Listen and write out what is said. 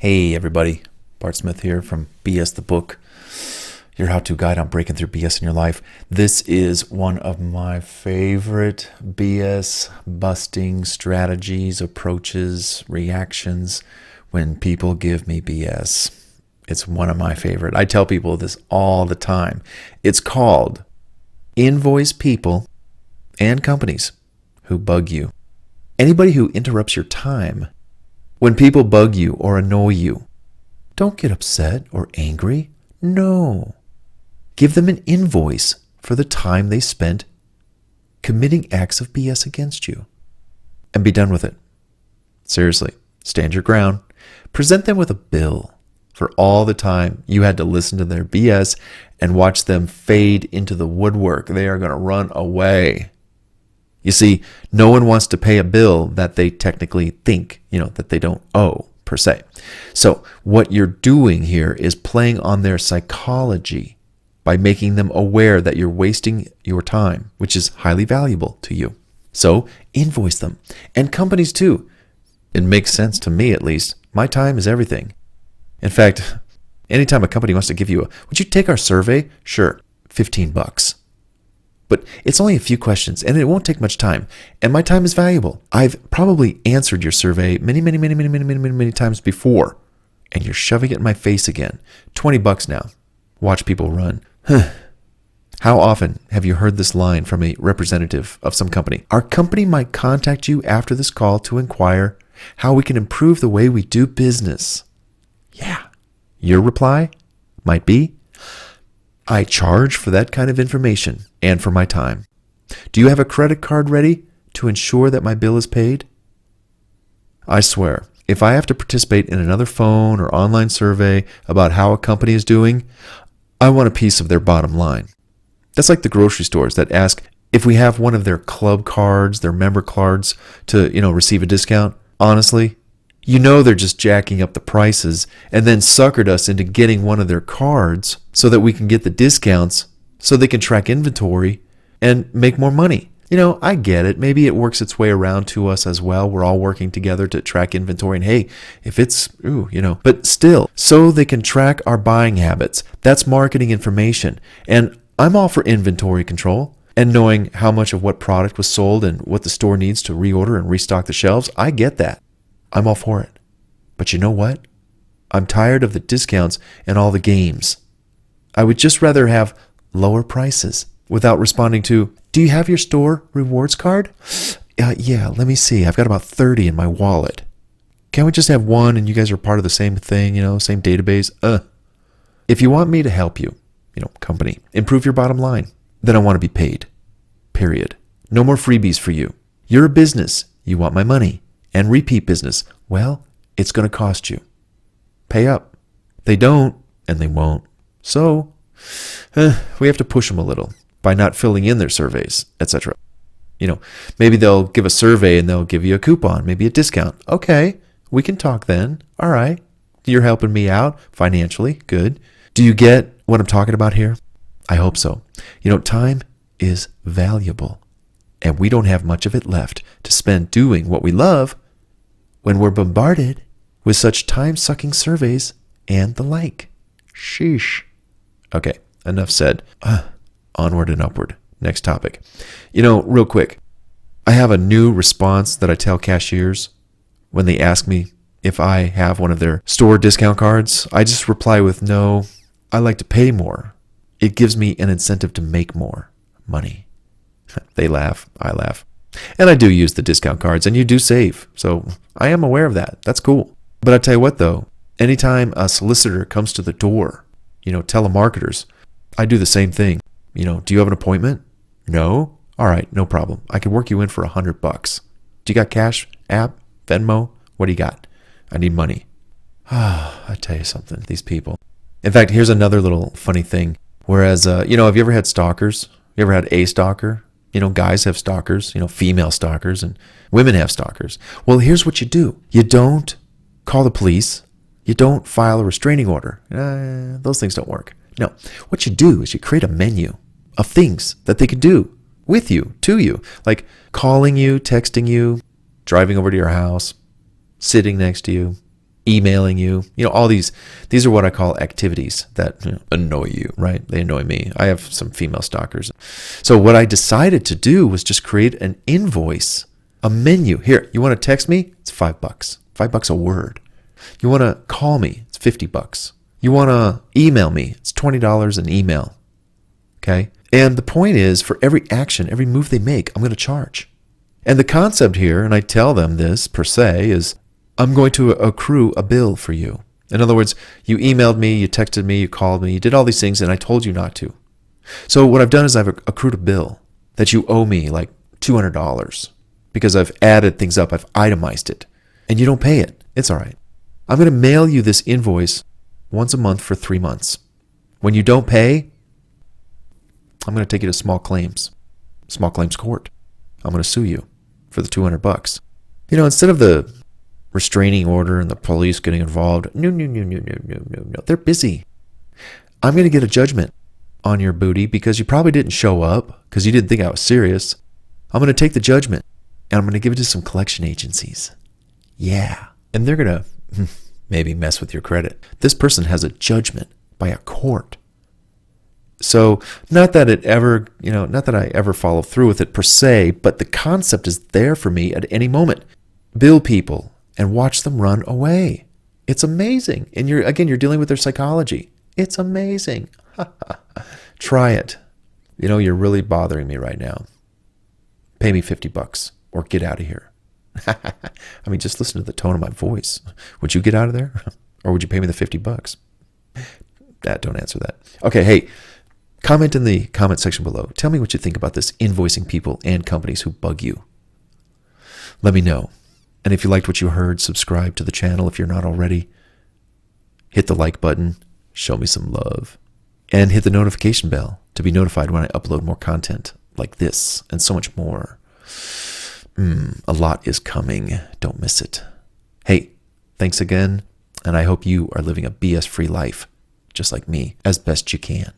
Hey everybody, Bart Smith here from BS the Book, your how-to guide on breaking through BS in your life. This is one of my favorite BS busting strategies, approaches, reactions when people give me BS. It's one of my favorite. I tell people this all the time. It's called invoice people and companies who bug you. Anybody who interrupts your time. When people bug you or annoy you, don't get upset or angry. No. Give them an invoice for the time they spent committing acts of BS against you. And be done with it. Seriously, stand your ground. Present them with a bill for all the time you had to listen to their BS and watch them fade into the woodwork. They are going to run away. You see, no one wants to pay a bill that they technically think, that they don't owe, per se. So what you're doing here is playing on their psychology by making them aware that you're wasting your time, which is highly valuable to you. So invoice them. And companies too. It makes sense to me, at least. My time is everything. In fact, anytime a company wants to give you would you take our survey? Sure, $15. But it's only a few questions, and it won't take much time. And my time is valuable. I've probably answered your survey many times before, and you're shoving it in my face again. $20 now. Watch people run. How often have you heard this line from a representative of some company? Our company might contact you after this call to inquire how we can improve the way we do business. Yeah. Your reply might be, I charge for that kind of information and for my time. Do you have a credit card ready to ensure that my bill is paid? I swear, if I have to participate in another phone or online survey about how a company is doing, I want a piece of their bottom line. That's like the grocery stores that ask if we have one of their club cards, their member cards to, receive a discount. Honestly, they're just jacking up the prices and then suckered us into getting one of their cards so that we can get the discounts so they can track inventory and make more money. I get it. Maybe it works its way around to us as well. We're all working together to track inventory. And hey, if it's, but still, so they can track our buying habits. That's marketing information. And I'm all for inventory control and knowing how much of what product was sold and what the store needs to reorder and restock the shelves. I get that. I'm all for it. But you know what? I'm tired of the discounts and all the games. I would just rather have lower prices without responding to, do you have your store rewards card? Yeah, let me see. I've got about 30 in my wallet. Can't we just have one and you guys are part of the same thing, same database? If you want me to help you, company, improve your bottom line, then I want to be paid. Period. No more freebies for you. You're a business. You want my money. And repeat business, well, it's going to cost you. Pay up. They don't, and they won't. So, we have to push them a little by not filling in their surveys, etc. Maybe they'll give a survey and they'll give you a coupon, maybe a discount. Okay, we can talk then. All right. You're helping me out financially. Good. Do you get what I'm talking about here? I hope so. Time is valuable, and we don't have much of it left to spend doing what we love when we're bombarded with such time-sucking surveys and the like. Sheesh. Okay, enough said. Onward and upward. Next topic. Real quick, I have a new response that I tell cashiers when they ask me if I have one of their store discount cards. I just reply with, no, I like to pay more. It gives me an incentive to make more money. They laugh. I laugh. And I do use the discount cards, and you do save. So I am aware of that. That's cool. But I tell you what, though, anytime a solicitor comes to the door, tele-marketers, I do the same thing. Do you have an appointment? No? All right, no problem. I can work you in for $100. Do you got cash, app, Venmo? What do you got? I need money. I tell you something, these people. In fact, here's another little funny thing. Whereas, have you ever had stalkers? You ever had a stalker? Guys have stalkers, female stalkers, and women have stalkers. Well, here's what you do. You don't call the police. You don't file a restraining order. Those things don't work. No, what you do is you create a menu of things that they could do with you, to you, like calling you, texting you, driving over to your house, sitting next to you, emailing you. All these are what I call activities that annoy you, right? They annoy me. I have some female stalkers. So what I decided to do was just create an invoice, a menu. Here, you want to text me? It's $5. $5 a word. You want to call me? It's $50. You want to email me? It's $20 an email. Okay? And the point is, for every action, every move they make, I'm going to charge. And the concept here, and I tell them this per se, is I'm going to accrue a bill for you. In other words, you emailed me, you texted me, you called me, you did all these things, and I told you not to. So what I've done is I've accrued a bill that you owe me like $200 because I've added things up, I've itemized it, and you don't pay it. It's all right. I'm going to mail you this invoice once a month for 3 months. When you don't pay, I'm going to take you to small claims court. I'm going to sue you for the $200. Instead of the restraining order and the police getting involved, no. They're busy. I'm going to get a judgment on your booty because you probably didn't show up because you didn't think I was serious. I'm going to take the judgment and I'm going to give it to some collection agencies. Yeah. And they're going to maybe mess with your credit. This person has a judgment by a court. So not that I ever follow through with it per se, but the concept is there for me at any moment. Bill people and watch them run away. It's amazing. And you're dealing with their psychology. It's amazing. Try it. You're really bothering me right now. Pay me $50 or get out of here. Just listen to the tone of my voice. Would you get out of there? Or would you pay me the $50? Don't answer that. Okay, hey, comment in the comment section below. Tell me what you think about this invoicing people and companies who bug you. Let me know. And if you liked what you heard, subscribe to the channel if you're not already. Hit the like button. Show me some love. And hit the notification bell to be notified when I upload more content like this and so much more. A lot is coming. Don't miss it. Hey, thanks again. And I hope you are living a BS-free life, just like me, as best you can.